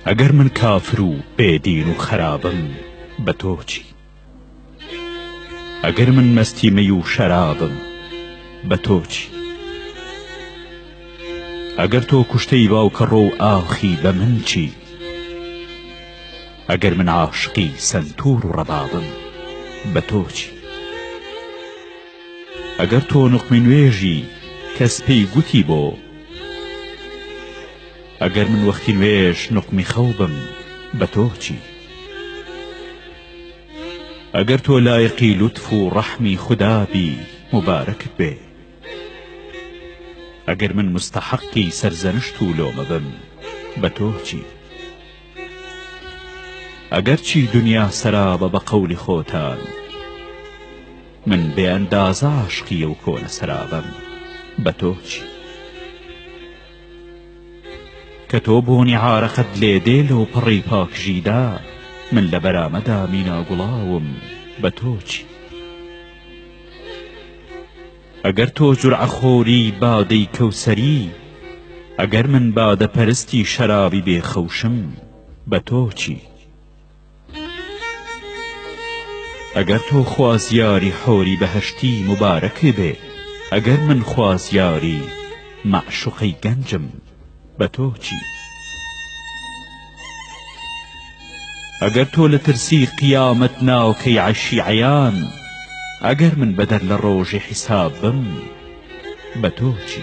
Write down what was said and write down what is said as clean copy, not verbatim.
ئەگەر من کافر و بێدین و خەرابم بە تۆ چی؟ ئەگەر من مەستیمەی و شەرابم بە تۆ چی؟ ئەگەر تۆ کوشتەی باوکەڕۆ و ئاخی بە من چی؟ ئەگەر من عاشقی سەنتور و ڕەبابم بە تۆ چی؟ ئەگەر تۆ نوقمی نوێژی کەس پێی گوتی بۆ، ئەگەر من وەختی نوێژ نوقمی خەوبم بە تۆ چی؟ ئەگەر تۆ لایقی لوتف و ڕەحمی خودابی مبارەکت بێ، ئەگەر من مستحقی سەرزەنشت و لۆمە بم بە تۆ چی؟ ئەگەر چی دنیا سەرابە بە قەولی خۆتان، من بێ ئەندازە عاشقیە و کۆنە سەرابەم بە تۆ چی؟ کە تۆ بۆنی عارەقەت لێدێ لەو پڕی پاکژیدا، من لە بەرامەدا مینا گوڵاوم بە تۆ چی؟ ئەگەر تۆ جورعەخۆری بادەی کەوسەری، ئەگەر من بادە پەرستی شەرابی بێخەوشم بە تۆ چی؟ ئەگەر تۆ خوازیاری حۆری بەهەشتی مبارەک بێ، ئەگەر من خوازیاری مەعشوقەی گەنجم بە تۆ چی؟ ئەگەر تۆ لە ترسی قیامەت ناوکەی عەیشی عەیان، ئەگەر من بەدەر لە ڕۆژی حیساب بم بە تۆ چی؟